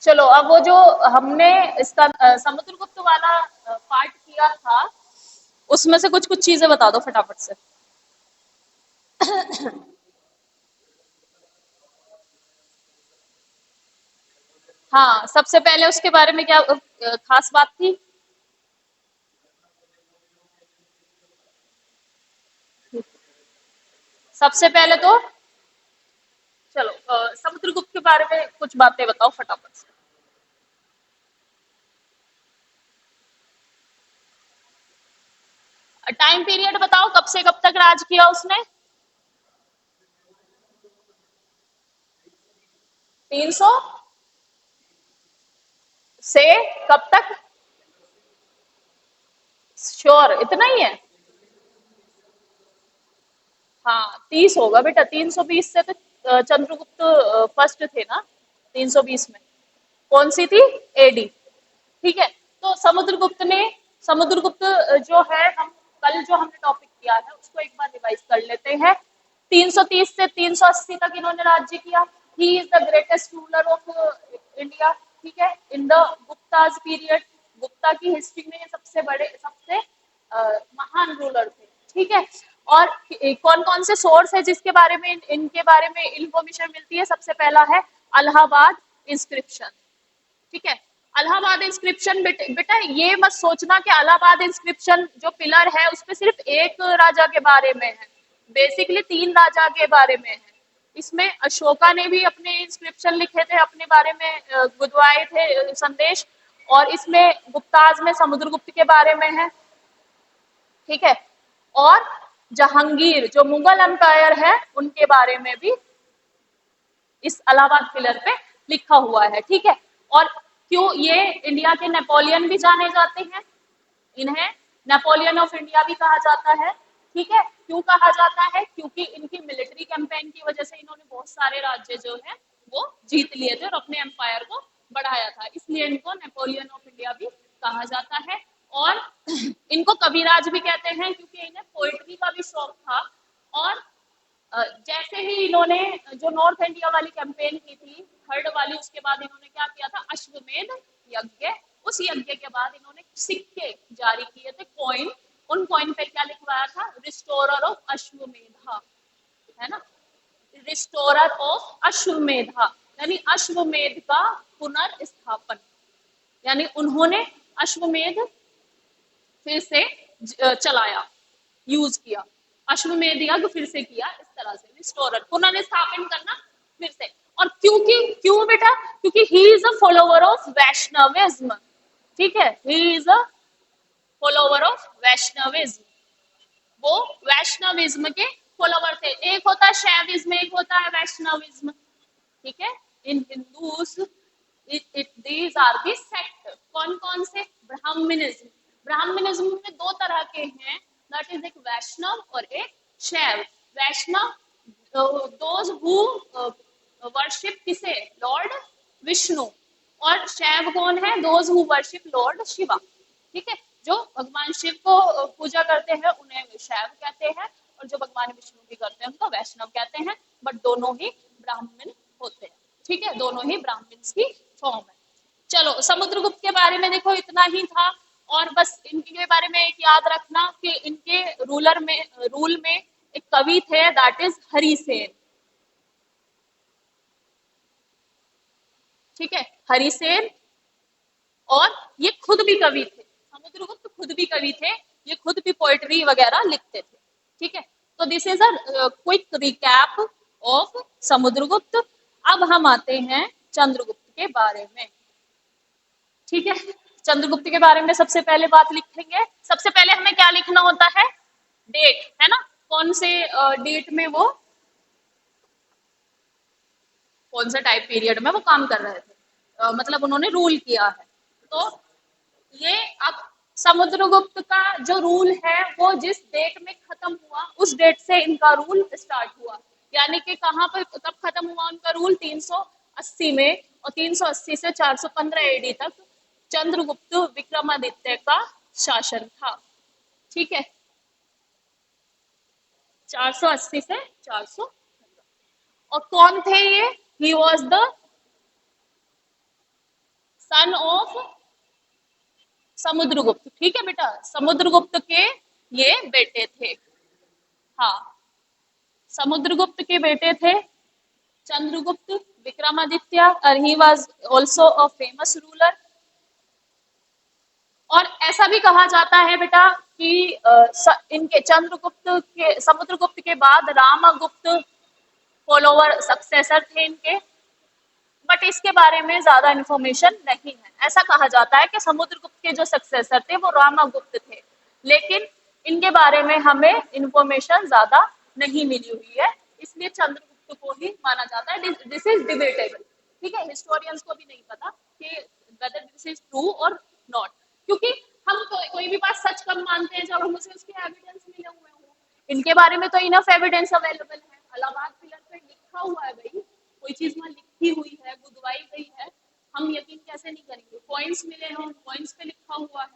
चलो अब वो जो हमने इसका समुद्रगुप्त वाला पार्ट किया था, उसमें से कुछ कुछ चीजें बता दो फटाफट से। हाँ, सबसे पहले उसके बारे में क्या खास बात थी? सबसे पहले तो चलो समुद्रगुप्त के बारे में कुछ बातें बताओ फटाफट से। टाइम पीरियड बताओ, कब से कब तक राज किया उसने? 300 से कब तक? श्योर इतना ही है? हाँ 30 होगा बेटा, 320 से तो चंद्रगुप्त फर्स्ट थे ना, 320 में। कौन सी थी? एडी। ठीक है। तो समुद्रगुप्त जो है, हम कल जो हमने टॉपिक किया है उसको एक बार रिवाइज कर लेते हैं। 330 से 380 तक इन्होंने राज्य किया। He is the greatest ruler of India. ठीक है, in the Gupta's period. Gupta की हिस्ट्री में ये सबसे बड़े, सबसे महान रूलर थे। ठीक है। और कौन कौन से सोर्स है जिसके बारे में इनके बारे में इंफॉर्मेशन मिलती है? सबसे पहला है अलाहाबाद इंस्क्रिप्शन। ठीक है। अलाहाबाद इंस्क्रिप्शन बेटा ये मत सोचना कि अलाहाबाद इंस्क्रिप्शन जो पिलर है उसमें सिर्फ एक राजा के बारे में है। बेसिकली 3 राजा के बारे में है। इसमें अशोका ने भी अपने इंस्क्रिप्शन लिखे थे, अपने बारे में गुदवाए थे संदेश। और इसमें गुप्ताज में समुद्रगुप्त के बारे में है। ठीक है। और जहांगीर जो मुगल एम्पायर है उनके बारे में भी इस अलाहाबाद पिलर पे लिखा हुआ है। ठीक है। और क्यों ये इंडिया के नेपोलियन भी जाने जाते हैं? इन्हें नेपोलियन ऑफ इंडिया भी कहा जाता है। ठीक है। क्यों कहा जाता है? क्योंकि इनकी मिलिट्री कैंपेन की वजह से इन्होंने बहुत सारे राज्य जो है वो जीत लिए थे और अपने एम्पायर को बढ़ाया था, इसलिए इनको नेपोलियन ऑफ इंडिया भी कहा जाता है। और इनको कविराज भी कहते हैं क्योंकि इन्हें पोइट्री का भी शौक था। और जैसे ही इन्होंने जो नॉर्थ इंडिया वाली कैंपेन की थी, थर्ड वाली, उसके बाद इन्होंने क्या किया था? अश्वमेध यज्ञ। उस यज्ञ के बाद इन्होंने सिक्के जारी किए थे, कॉइन। उन कॉइन पे क्या लिखवाया था? रिस्टोरर ऑफ अश्वमेधा, है ना? रिस्टोरर ऑफ अश्वमेधा, यानी अश्वमेध का पुनर्स्थापन। यानी उन्होंने अश्वमेध फिर से चलाया, यूज किया। अश्वमेध यज्ञ फिर से किया, इस तरह से रिस्टोरर, पुनर्स्थापन करना फिर से। और क्योंकि क्यों बेटा? क्योंकि he is a follower of Vaishnavism. ठीक है, he is a follower of Vaishnavism. वो वैष्णविज्म के फॉलोवर थे। एक होता है शैविज्म, एक होता है वैष्णविज्म। ठीक है। In Hindus these are the sect. कौन कौन से? ब्राह्मणिज्म। ब्राह्मणिज्म में 2 तरह के हैं, दैट इज एक वैष्णव और एक शैव। वैष्णव दोज हु वर्शिप किसे? लॉर्ड विष्णु। और शैव कौन है? Those who worship Lord Shiva. ठीक है। जो भगवान शिव को पूजा करते हैं उन्हें शैव कहते हैं, और जो भगवान विष्णु की करते हैं उनको वैष्णव कहते हैं। बट दोनों ही ब्राह्मण होते हैं। ठीक है, दोनों ही ब्राह्मण्स की फॉर्म है। चलो समुद्रगुप्त के बारे में देखो इतना ही था। और बस इनके बारे में एक याद रखना कि इनके रूल में एक कवि थे, दैट इज हरिसेन। ठीक है, हरिसेन। और ये खुद भी कवि थे, समुद्रगुप्त खुद भी कवि थे। ये खुद भी पोएट्री वगैरह लिखते थे। ठीक है। तो this is a quick recap of Samudragupta. अब हम आते हैं चंद्रगुप्त के बारे में। ठीक है। चंद्रगुप्त के बारे में सबसे पहले बात लिखेंगे। सबसे पहले हमें क्या लिखना होता है? डेट, है ना? कौन से डेट में वो, कौन सा टाइम पीरियड में वो काम कर रहे थे, मतलब उन्होंने रूल किया है। तो ये अब समुद्रगुप्त का जो रूल है वो जिस डेट में खत्म हुआ उस डेट से इनका रूल स्टार्ट हुआ। यानी कि कहाँ पर कब खत्म हुआ उनका रूल? 380 में। और 380 से 415 एडी तक चंद्रगुप्त विक्रमादित्य का शासन था। ठीक है, 480 से 400। और कौन थे ये? He was the son of Samudragupta. ठीक है बेटा, समुद्रगुप्त के ये बेटे थे। हाँ, समुद्रगुप्त के बेटे थे चंद्रगुप्त विक्रमादित्य, और he was also a famous ruler. और ऐसा भी कहा जाता है बेटा कि इनके चंद्रगुप्त के, समुद्रगुप्त के बाद रामगुप्त फॉलोवर सक्सेसर थे इनके, बट इसके बारे में ज्यादा इंफॉर्मेशन नहीं है। ऐसा कहा जाता है कि समुद्रगुप्त के जो सक्सेसर थे वो रामगुप्त थे, लेकिन इनके बारे में हमें इंफॉर्मेशन ज्यादा नहीं मिली हुई है, इसलिए चंद्रगुप्त को ही माना जाता है। This is debatable. ठीक है, हिस्टोरियंस को भी नहीं पता कि वेदर दिस इज ट्रू और नॉट, क्योंकि हम कोई भी बात सच कब मानते हैं, जब हमें उसके एविडेंस मिले हुए हों। इनके बारे में तो इनफ एविडेंस अवेलेबल है, इलाहाबाद पिलर पे लिखा हुआ है भाई, कोई चीज वहां लिखी हुई है, गुदवाई गई है, हम यकीन कैसे नहीं करेंगे। पॉइंट्स मिले हों, पॉइंट्स पे लिखा हुआ है।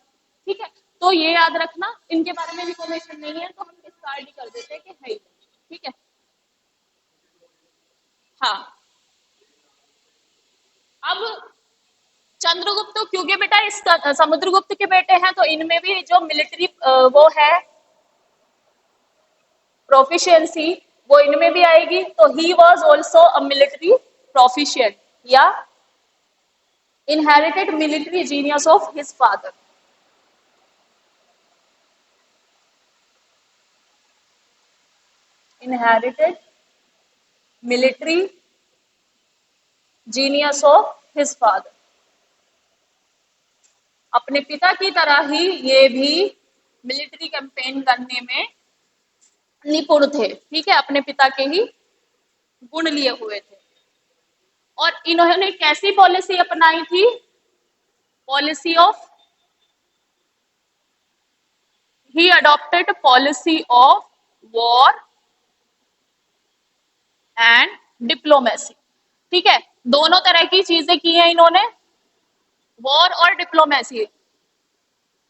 ठीक है, तो ये याद रखना, इनके बारे में इंफॉर्मेशन नहीं है तो हम डिस्कार्ड ही कर देते हैं कि है ही। ठीक है, हाँ। अब चंद्रगुप्त, क्योंकि बेटा इस समुद्रगुप्त के बेटे हैं, तो इनमें भी जो मिलिट्री वो है प्रोफिशिएंसी, वो इनमें भी आएगी। तो he was also a military proficient, या inherited military genius of his father. Inherited military genius of his father. अपने पिता की तरह ही ये भी मिलिट्री कैंपेन करने में निपुण थे। ठीक है, अपने पिता के ही गुण लिए हुए थे। और इन्होंने कैसी पॉलिसी अपनाई थी? Policy of, he adopted policy of war and diplomacy. ठीक है, दोनों तरह की चीजें की हैं इन्होंने, वॉर और डिप्लोमेसी।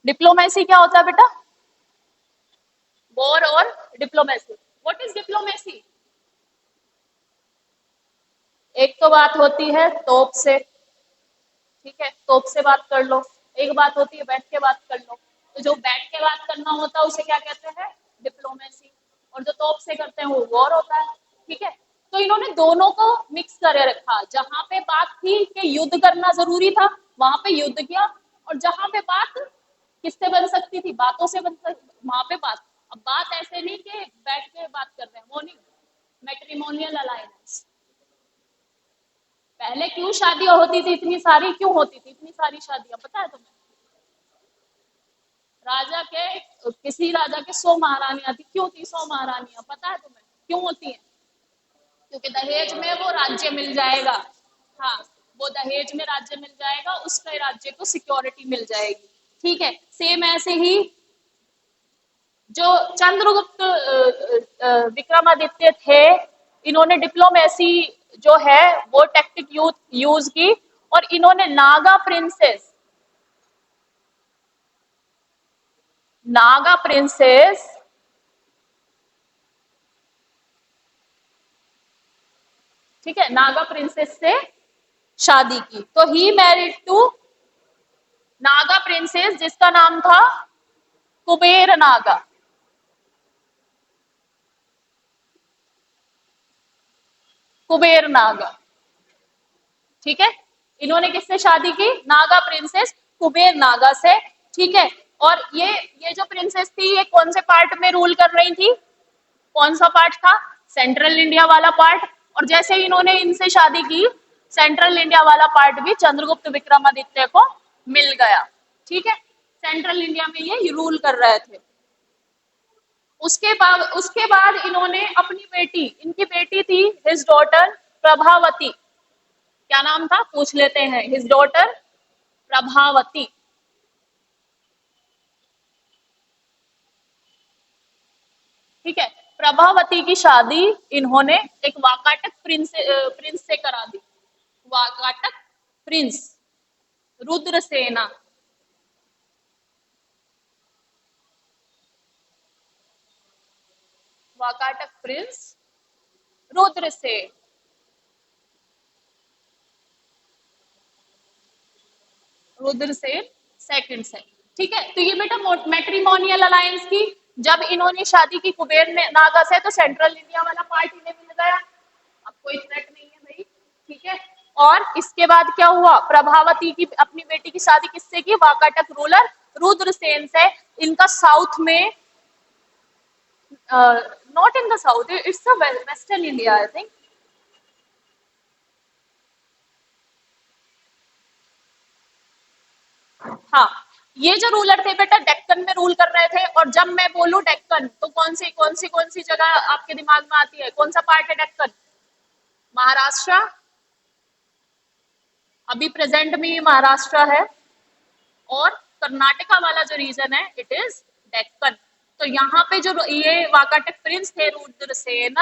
डिप्लोमेसी क्या होता है बेटा? वॉर और डिप्लोमेसी। What is diplomacy? एक तो बात होती है तोप से, ठीक है, तोप से बात कर लो। एक बात होती है बैठ के बात कर लो। तो जो बैठ के बात करना होता है उसे क्या कहते हैं? डिप्लोमेसी। और जो तोप से करते हैं वो वॉर होता है। ठीक है, तो इन्होंने दोनों को मिक्स करे रखा। जहां पे बात थी कि युद्ध करना जरूरी था, वहां पे युद्ध किया, और जहां पे बात किससे बन सकती थी? बातों से बन सकती, वहां पे बात। अब बात ऐसे नहीं कि बैठ के बात कर रहे हैं, वो नहीं। Matrimonial alliance. पहले क्यों शादियां होती थी इतनी सारी? क्यों होती थी इतनी सारी शादियां, पता है तुम्हें? राजा के, किसी राजा के 100 महारानियां थी। क्यों थी 100 महारानियां, पता है तुम्हें क्यों होती है? क्योंकि दहेज में वो राज्य मिल जाएगा। हाँ, वो दहेज में राज्य मिल जाएगा, उसके राज्य को सिक्योरिटी मिल जाएगी। ठीक है, सेम ऐसे ही जो चंद्रगुप्त विक्रमादित्य थे, इन्होंने डिप्लोमेसी जो है वो टेक्टिक यूज की, और इन्होंने नागा प्रिंसेस, नागा प्रिंसेस, ठीक है, नागा प्रिंसेस से शादी की। तो he married to Naga princess जिसका नाम था कुबेर नागा। कुबेर नागा। ठीक है, इन्होंने किससे शादी की? नागा प्रिंसेस कुबेर नागा से। ठीक है, और ये जो प्रिंसेस थी, ये कौन से पार्ट में रूल कर रही थी? कौन सा पार्ट था? सेंट्रल इंडिया वाला पार्ट। और जैसे ही इन्होंने इनसे शादी की, सेंट्रल इंडिया वाला पार्ट भी चंद्रगुप्त विक्रमादित्य को मिल गया। ठीक है, सेंट्रल इंडिया में ये रूल कर रहे थे। उसके बाद इन्होंने अपनी बेटी, इनकी बेटी थी हिज डॉटर प्रभावती। क्या नाम था पूछ लेते हैं? His daughter Prabhavati. ठीक है, प्रभावती की शादी इन्होंने एक वाकाटक प्रिंस से करा दी। Vakataka prince Rudrasena. Vakataka prince Rudrasen. Rudrasen second से। ठीक है, तो ये बेटा मैट्रिमोनियल अलायंस की जब इन्होंने शादी की कुबेर नागा से, तो सेंट्रल इंडिया वाला पार्ट इन्हें मिल गया, अब कोई थ्रेट नहीं है भाई। ठीक है, और इसके बाद क्या हुआ, प्रभावती की अपनी बेटी की शादी किससे की, वाकाटक रूलर रुद्रसेन से। इनका साउथ में, not in the south, it's western India I think. हाँ, ये जो रूलर थे बेटा डेक्कन में रूल कर रहे थे। और जब मैं बोलूं डेक्कन, तो कौन सी जगह आपके दिमाग में आती है, कौन सा पार्ट है डेक्कन? महाराष्ट्र, अभी प्रेजेंट में ये महाराष्ट्र है। और कर्नाटका वाला जो रीजन है इट इज डेक्कन। तो यहाँ पे जो ये वाकाटक प्रिंस थे रुद्रसेन,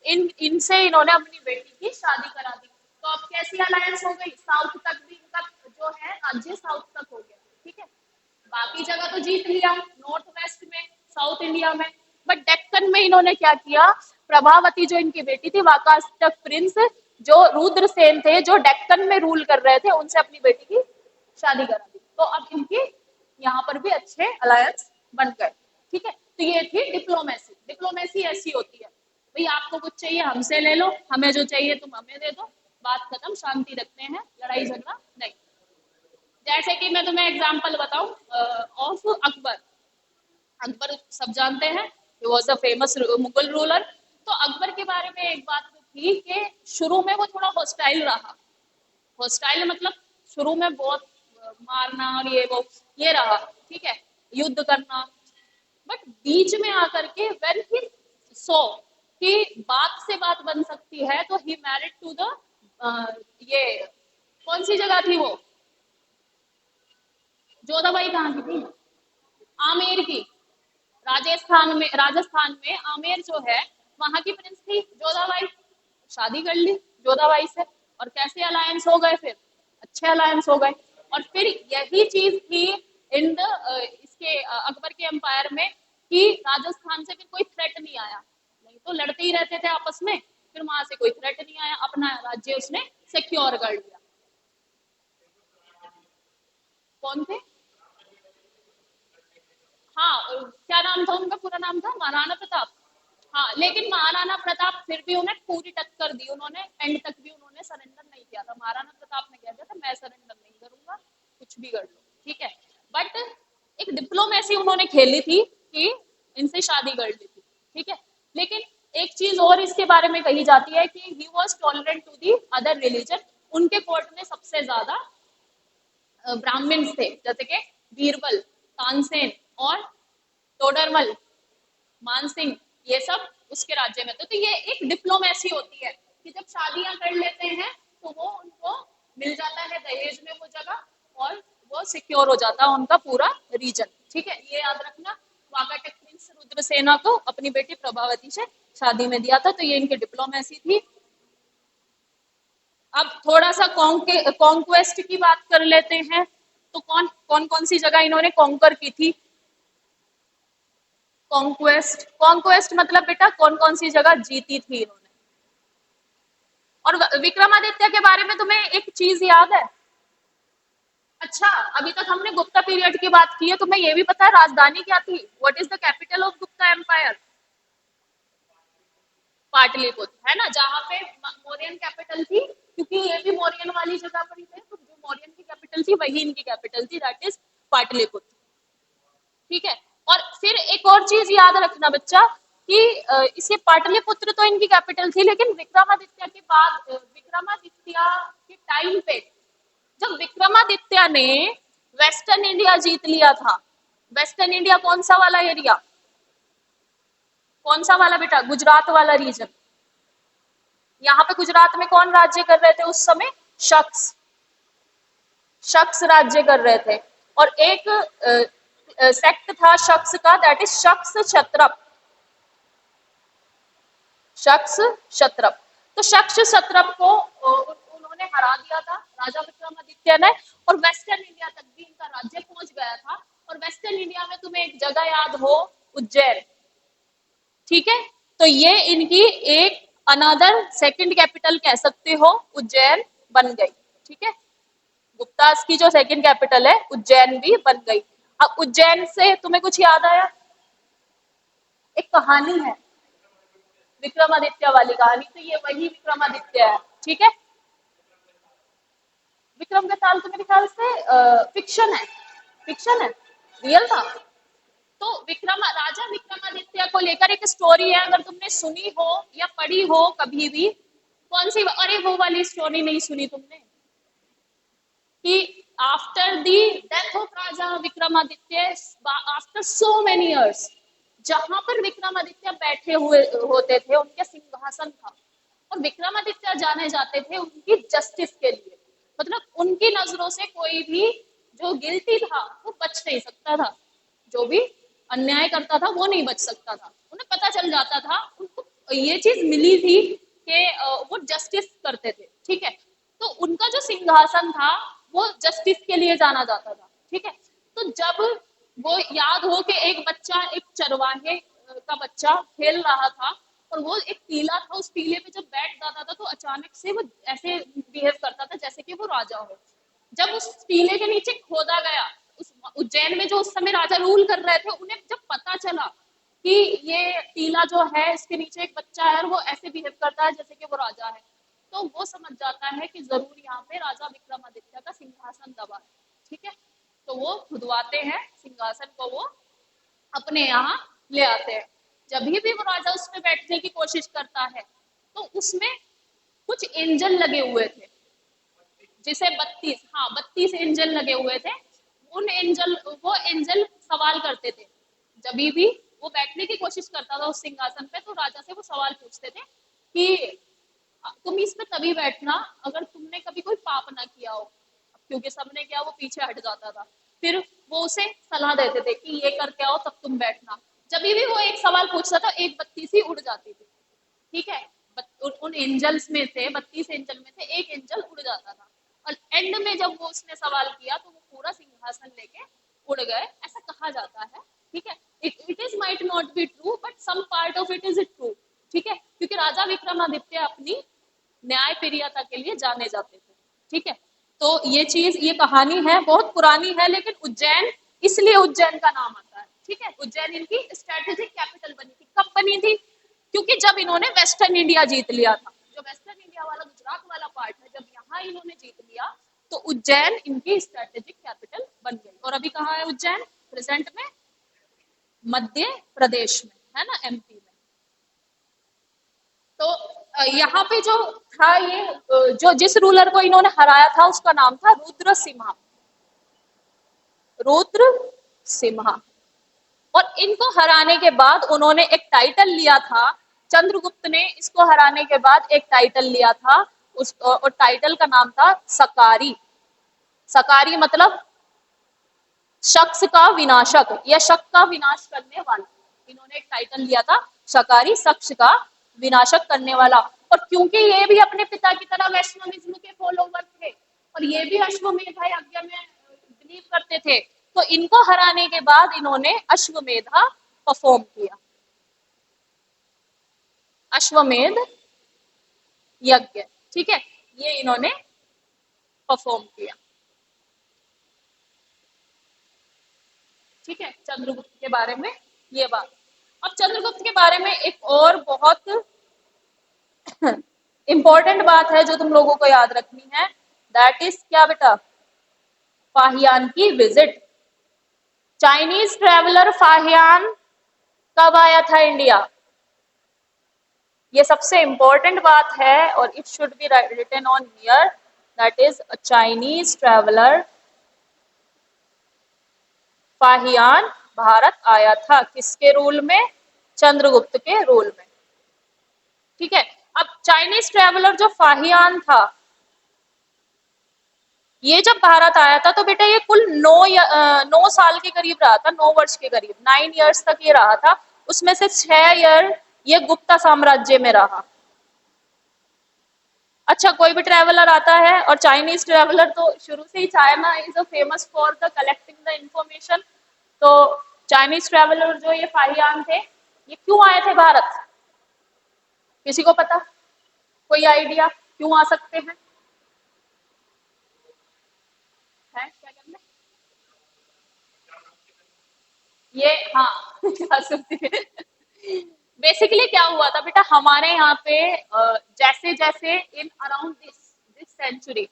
इनसे इन्होंने अपनी बेटी की शादी करा दी। तो अब कैसी अलायंस हो गई, साउथ तक भी इनका जो है राज्य साउथ तक हो गया। ठीक है, बाकी जगह तो जीत लिया, नॉर्थ वेस्ट में, साउथ इंडिया में, बट डेक्कन में इन्होंने क्या किया, प्रभावती जो इनकी बेटी थी, वाकाटक प्रिंस जो रुद्रसेन थे, जो डेक्कन में रूल कर रहे थे, उनसे अपनी बेटी की शादी करा दी। तो अब इनकी यहाँ पर भी अच्छे अलायंस बन गए। ठीक है, तो ये थी डिप्लोमेसी। डिप्लोमेसी ऐसी होती है, भाई आपको कुछ चाहिए हमसे ले लो, हमें जो चाहिए तुम हमें दे दो, बात खत्म, शांति रखते हैं, लड़ाई झगड़ा नहीं। जैसे कि मैं तुम्हें एग्जांपल बताऊं ऑफ अकबर। अकबर सब जानते हैं, he was a famous Mughal ruler. तो अकबर के बारे में एक बात तो थी कि शुरू में वो थोड़ा हॉस्टाइल रहा। हॉस्टाइल मतलब शुरू में बहुत मारना और ये वो ये रहा। ठीक है, युद्ध करना। बट बीच में आकर के व्हेन ही सो कि बात से बात बन सकती है, तो ही मैरिड टू द ये कौन सी जगह थी वो, जोधाबाई कहाँ की थी, आमेर की। राजस्थान में आमेर जो है, वहां की प्रिंस थी जोधाबाई। शादी कर ली जोधाबाई से, और कैसे अलायंस हो गए फिर, अच्छे अलायंस हो गए। और फिर यही चीज थी इन द इसके अकबर के एम्पायर में, कि राजस्थान से फिर कोई थ्रेट नहीं आया, नहीं तो लड़ते ही रहते थे आपस में। फिर वहां से कोई थ्रेट नहीं आया, अपना राज्य उसने सिक्योर कर लिया। कौन थे? हाँ, क्या नाम था उनका, पूरा नाम था महाराणा प्रताप। हाँ, लेकिन महाराणा प्रताप फिर भी उन्हें पूरी टक्कर दी, उन्होंने एंड तक भी उन्होंने सरेंडर नहीं किया था। महाराणा प्रताप ने कह दिया था मैं सरेंडर नहीं करूंगा, कुछ भी कर लो। ठीक है, बट एक डिप्लोमेसी उन्होंने खेली थी कि इनसे शादी कर ली थी। ठीक है, लेकिन एक चीज और इसके बारे में कही जाती है कि he was tolerant to the other religion. उनके कोर्ट में सबसे ज्यादा ब्राह्मण्स थे, जैसे कि बीरबल, तानसेन और टोडरमल, मानसिंह, ये सब उसके राज्य में थे। तो ये एक डिप्लोमेसी होती है कि जब शादियां कर लेते हैं तो वो उनको मिल जाता है दहेज में वो जगह, और वो सिक्योर हो जाता है उनका पूरा रीजन। ठीक है, ये याद रखना। वाकाटक प्रिंस रुद्रसेना को अपनी बेटी प्रभावती से शादी में दिया था, तो ये इनकी डिप्लोमेसी थी। अब थोड़ा सा कॉन्क्वेस्ट की बात कर लेते हैं। तो कौन सी जगह इन्होंने कॉन्कर की थी? कॉन्क्वेस्ट मतलब बेटा कौन कौन सी जगह जीती थी इन्होंने। और विक्रमादित्य के बारे में तुम्हें एक चीज याद है? अच्छा, अभी तक हमने गुप्ता पीरियड की बात की है, तुम्हें ये भी पता है राजधानी क्या थी? What is the capital of Gupta empire? Pataliputra, है ना, जहाँ पे मौर्यन कैपिटल थी, क्योंकि ये भी मौर्यन वाली जगह पर ही थे, तो जो मौर्यन की कैपिटल थी वही इनकी कैपिटल थी, दैट इज पाटलिपुत्र। ठीक है, और फिर एक और चीज याद रखना बच्चा कि इसे पाटलिपुत्र तो इनकी कैपिटल थी, लेकिन विक्रमादित्य के बाद विक्रमादित्य के टाइम पे जब विक्रमादित्य ने वेस्टर्न इंडिया जीत लिया था, वेस्टर्न इंडिया कौन सा वाला एरिया, कौन सा वाला बेटा, गुजरात वाला रीजन। यहाँ पे गुजरात में कौन राज्य कर रहे थे उस समय? शक्स। शक्स राज्य कर रहे थे, और एक सेक्ट था शक्स का, दैट इज शक्स क्षत्रप। शक्स क्षत्रप, तो शक्स क्षत्रप को उन्होंने हरा दिया था राजा विक्रमादित्य ने, और वेस्टर्न इंडिया तक भी इनका राज्य पहुंच गया था। और वेस्टर्न इंडिया में तुम्हें एक जगह याद हो, उज्जैन। ठीक है, तो ये इनकी एक अनदर सेकंड कैपिटल कह सकते हो, उज्जैन बन गई। ठीक है, गुप्तास की जो सेकंड कैपिटल है उज्जैन भी बन गई। अब उज्जैन से तुम्हें कुछ याद आया? एक कहानी है विक्रमादित्य वाली कहानी, तो ये वही विक्रमादित्य है। ठीक है, विक्रम का ताल तो मेरे ख्याल से फिक्शन है, फिक्शन है, रियल था। तो राजा विक्रमादित्य को लेकर एक स्टोरी है, अगर तुमने सुनी हो या पढ़ी हो कभी भी। कौन सी? अरे वो वाली स्टोरी नहीं सुनी तुमने कि after the death of Raja Vikramaditya, after so many years, जहां पर विक्रमादित्य बैठे हुए होते थे उनके सिंहासन था, और विक्रमादित्य जाने जाते थे उनकी जस्टिस के लिए। मतलब उनकी नजरों से कोई भी जो गिल्टी था वो बच नहीं सकता था, जो भी अन्याय करता था वो नहीं बच सकता था। उन्हें पता चल जाता था, उनको ये चीज मिली थी कि वो जस्टिस करते थे। ठीक है, तो उनका जो सिंहासन था वो जस्टिस के लिए जाना जाता था। ठीक है, तो जब वो याद हो कि एक बच्चा, एक चरवाहे का बच्चा खेल रहा था और वो एक टीला था, उस टीले पे जब बैठ जाता था तो अचानक से वो ऐसे बिहेव करता था जैसे कि वो राजा हो। जब उस टीले के नीचे खोदा गया, उस उज्जैन में जो उस समय राजा रूल कर रहे थे, उन्हें जब पता चला कि ये टीला जो है इसके नीचे एक बच्चा है और वो ऐसे बिहेव करता है जैसे कि वो राजा है, तो वो समझ जाता है कि जरूर यहाँ पे राजा विक्रमादित्य का सिंहासन दबा है। ठीक है, तो वो खुदवाते हैं सिंहासन को, वो अपने यहाँ ले आते हैं। जब भी वो राजा उस पे बैठने की कोशिश करता है तो उसमें कुछ एंजल लगे हुए थे, जिसे 32, हाँ 32 एंजल लगे हुए थे। उन एंजल, वो एंजल सवाल करते थे जब भी वो बैठने की कोशिश करता था उस सिंहासन पे, तो राजा से वो सवाल पूछते थे कि तुम इस पे तभी बैठना अगर तुमने कभी कोई पाप ना किया हो। क्योंकि सबने किया, वो पीछे हट जाता था। फिर वो उसे सलाह देते थे कि ये करके आओ तब तुम बैठना। जब भी वो एक सवाल पूछता था एक बत्ती सी उड़ जाती थी। ठीक है, उन एंजल्स में से, 32 एंजल में से एक एंजल उड़ जाता था, और एंड में जब वो उसने सवाल किया तो वो पूरा सिंहासन लेके उड़ गए, ऐसा कहा जाता है। ठीक है, it is might not be true but some part of it is true. ठीक है, क्योंकि राजा विक्रमादित्य अपनी न्याय प्रियता के लिए जाने जाते थे। ठीक है, तो ये चीज, ये कहानी है, बहुत पुरानी है, लेकिन उज्जैन, इसलिए उज्जैन का नाम आता है। ठीक है, उज्जैन इनकी स्ट्रेटेजिक कैपिटल बनी थी। कब बनी थी? क्योंकि जब इन्होंने वेस्टर्न इंडिया जीत लिया था, जो वेस्टर्न इंडिया वाला गुजरात वाला पार्ट है, जब यहाँ इन्होंने जीत लिया तो उज्जैन इनकी स्ट्रेटेजिक कैपिटल बन गई। और अभी कहाँ है उज्जैन? प्रेजेंट में मध्य प्रदेश में है ना, एमपी में। तो यहाँ पे जो था, ये जो जिस रूलर को इन्होंने हराया था उसका नाम था रुद्र सिम्हा, रुद्र सिम्हा। और इनको हराने के बाद उन्होंने एक टाइटल लिया था, चंद्रगुप्त ने इसको हराने के बाद एक टाइटल लिया था, उस और टाइटल का नाम था सकारी। सकारी मतलब शख्स का विनाशक या शक का विनाश करने वाला। इन्होंने एक टाइटल लिया था सकारी, शख्स का विनाशक करने वाला। और क्योंकि ये भी अपने पिता की तरह वैष्णविज्म के फॉलोवर थे और ये भी अश्वमेधा यज्ञ में बिलीव करते थे, तो इनको हराने के बाद इन्होंने अश्वमेधा परफॉर्म किया, अश्वमेध यज्ञ। ठीक है, ये इन्होंने परफॉर्म किया। ठीक है, चंद्रगुप्त के बारे में ये बात। अब चंद्रगुप्त के बारे में एक और बहुत इंपॉर्टेंट बात है जो तुम लोगों को याद रखनी है, दैट इज क्या बेटा? फाहियान की विजिट। चाइनीज ट्रेवलर फाहियान कब आया था इंडिया? ये सबसे इंपॉर्टेंट बात है और it should be written on here, that is a Chinese traveller Fahien Bharat आया था। किसके रूल में? चंद्रगुप्त के रूल में। ठीक है, अब चाइनीज ट्रेवलर जो फाहियान था, ये जब भारत आया था तो बेटा ये कुल 9 साल के करीब रहा था, 9 वर्ष के करीब, 9 इयर्स तक ये रहा था। उसमें से 6 ईयर ये गुप्ता साम्राज्य में रहा। अच्छा, कोई भी ट्रेवलर आता है, और चाइनीज ट्रेवलर तो शुरू से ही, China is a famous for the collecting the information. तो चाइनीज ट्रेवलर जो ये फाहियान थे, ये क्यों आए थे भारत? किसी को पता? कोई आइडिया क्यों आ सकते हैं? है क्या करना ये, हाँ जा सकती है। बेसिकली क्या हुआ था बेटा हमारे यहाँ पे जैसे जैसे in around this this century,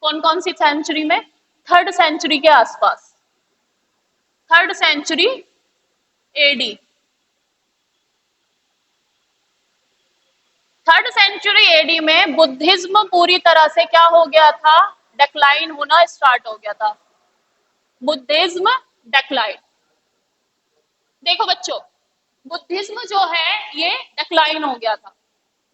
कौन कौन सी सेंचुरी में, थर्ड सेंचुरी के आसपास, third century AD, third century AD में बुद्धिज्म पूरी तरह से क्या हो गया था, डेक्लाइन होना स्टार्ट हो गया था, बुद्धिज्म डेक्लाइन। देखो बच्चों, बुद्धिज्म जो है ये डेक्लाइन हो गया था।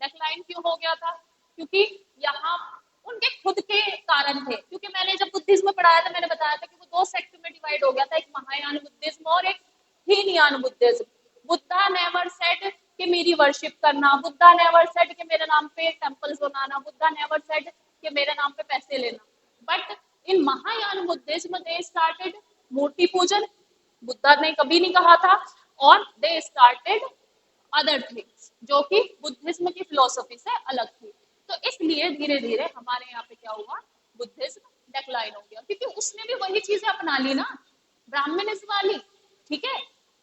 डेक्लाइन क्यों हो गया था, क्योंकि यहाँ उनके खुद के कारण थे, क्योंकि मैंने जब बुद्धिज्म पढ़ाया था मैंने बताया था कि वो दो सेक्ट में डिवाइड हो गया था, एक महायान बुद्धिज्म और एक Hinayana Buddhism. Buddha never said कि मेरी वर्शिप करना, बुद्धा नेवर सेड कि मेरे नाम पे टेम्पल्स बनाना, बुद्धा नेवर सेड कि मेरे नाम पे पैसे लेना, but in Mahayana Buddhism they started मूर्ति पूजन, बुद्धा ने कभी नहीं कहा था, और दे स्टार्टेड अदर थिंग्स जो कि बुद्धिज्म की फिलोसफी से अलग थी। तो इसलिए धीरे धीरे हमारे यहाँ पे क्या हुआ, बुद्धिज्म डेक्लाइन हो गया, क्योंकि उसने भी वही चीजें अपना ली ना, ब्राह्मणिज्म वाली, ठीक है,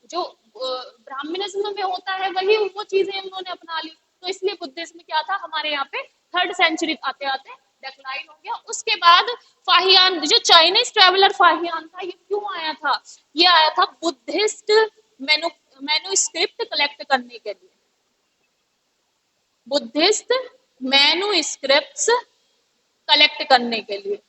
जो ब्राह्मणिज्म में होता है वही वो चीजें उन्होंने अपना ली। तो इसलिए बुद्धिज्म क्या था हमारे यहाँ पे थर्ड सेंचुरी आते आते डेक्लाइन हो गया। उसके बाद फाहियान, जो चाइनीज ट्रेवलर फाहियान था, ये क्यों आया था, ये आया था बुद्धिस्ट मेनु मैन्युस्क्रिप्ट कलेक्ट करने के लिए, बुद्धिस्ट मैन्युस्क्रिप्ट्स कलेक्ट करने के लिए।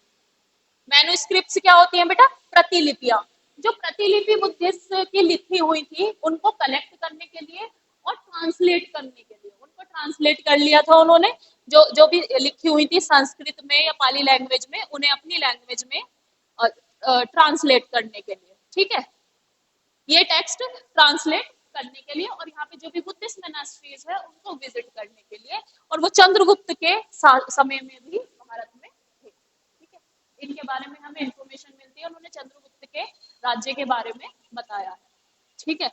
मैन्युस्क्रिप्ट्स क्या होती हैं बेटा, प्रतिलिपियां, जो प्रतिलिपि बुद्धिस्ट की लिखी हुई थी उनको कलेक्ट करने के लिए और ट्रांसलेट करने के लिए, उनको ट्रांसलेट कर लिया था उन्होंने, जो जो भी लिखी हुई थी संस्कृत में या पाली लैंग्वेज में, उन्हें अपनी लैंग्वेज में ट्रांसलेट करने के लिए, ठीक है, ये टेक्स्ट ट्रांसलेट करने के लिए, और यहाँ पे जो भी बुद्धिस्ट मोनास्ट्रीज है उनको विजिट करने के लिए, और वो चंद्रगुप्त के समय में भी भारत में थे, ठीक है, इनके बारे में हमें इंफॉर्मेशन मिलती है, उन्होंने चंद्रगुप्त के राज्य के बारे में बताया है, ठीक है।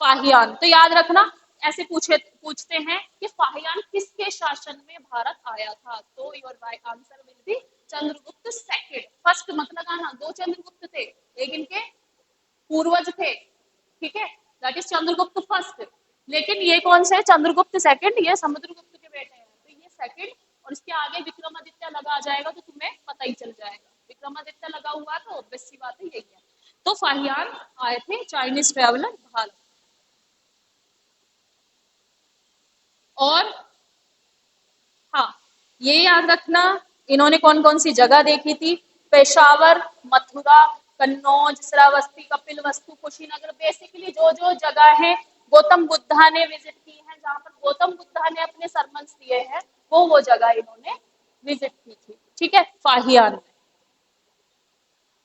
फाहियान तो याद रखना, ऐसे पूछते हैं कि फाहियान किसके शासन में भारत आया था, तो your answer will be Chandragupta second. First मत लगाना, दो चंद्रगुप्त थे, एक इनके पूर्वज थे, ठीक है, दैट इज चंद्रगुप्त फर्स्ट, लेकिन ये कौन से है, चंद्रगुप्त सेकंड, ये समुद्रगुप्त के बेटे हैं, तो ये सेकंड, और इसके आगे विक्रमादित्य लगा आ जाएगा तो तुम्हें पता ही चल जाएगा, विक्रमादित्य लगा हुआ तो ऑब्वियस सी बात है यही है। तो फाहियान आए थे चाइनीज ट्रेवलर भारत, और हाँ ये याद रखना, इन्होंने कौन कौन सी जगह देखी थी, पेशावर, मथुरा, कन्नौज, श्रावस्ती, कपिलवस्तु, कुशीनगर, बेसिकली जो जो जगह है गौतम बुद्धा ने विजिट की है, जहाँ पर गौतम बुद्धा ने अपने सरमन्स दिए हैं, वो जगह इन्होंने विजिट की थी, ठीक है, फाहियान में।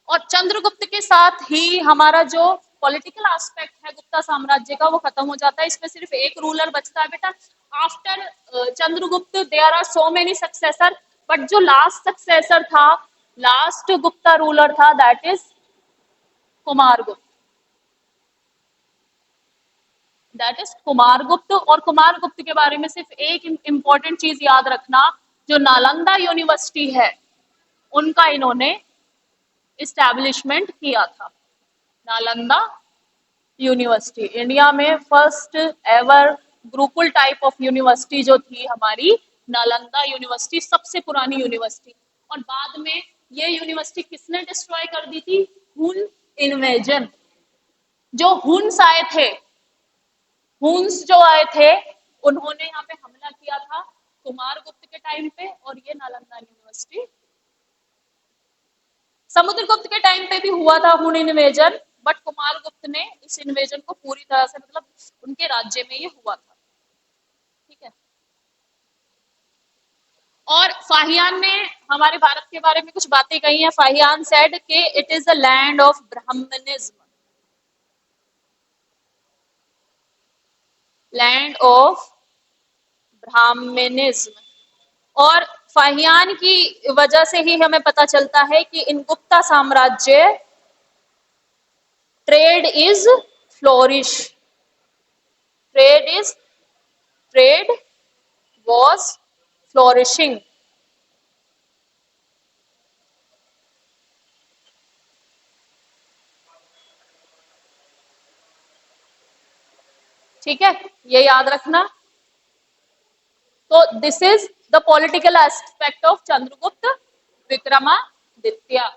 और चंद्रगुप्त के साथ ही हमारा जो पॉलिटिकल एस्पेक्ट है गुप्ता साम्राज्य का वो खत्म हो जाता है, इसमें सिर्फ एक रूलर बचता है बेटा। After Chandragupta there are so many successor, but जो लास्ट सक्सेसर था, लास्ट गुप्ता रूलर था, that is Kumaragupta, that is Kumaragupta. और कुमारगुप्त के बारे में सिर्फ एक इंपॉर्टेंट चीज याद रखना, जो नालंदा यूनिवर्सिटी है उनका इन्होंने इस्टेब्लिशमेंट किया था। नालंदा यूनिवर्सिटी इंडिया में first ever Gurukul type of university जो थी हमारी, नालंदा यूनिवर्सिटी सबसे पुरानी यूनिवर्सिटी। और बाद में ये यूनिवर्सिटी किसने डिस्ट्रॉय कर दी थी, हुन इन्वेजन, जो हुन्स आए थे, हुन्स जो आए थे उन्होंने यहाँ पे हमला किया था कुमारगुप्त के टाइम पे, और ये नालंदा यूनिवर्सिटी, समुद्रगुप्त के टाइम पे भी हुआ था हुन इन्वेजन, बट कुमारगुप्त ने इस इन्वेजन को पूरी तरह से, मतलब उनके राज्य में ये हुआ था, ठीक है। और फाहियान ने हमारे भारत के बारे में कुछ बातें कही हैं। फाहियान सेड कि it is the land of Brahmanism, land of Brahmanism. और फाहियान की वजह से ही हमें पता चलता है कि इन गुप्ता साम्राज्य trade is flourish, trade is trade was flourishing, ठीक है, ये याद रखना। तो this is the political aspect of Chandragupta Vikramaditya.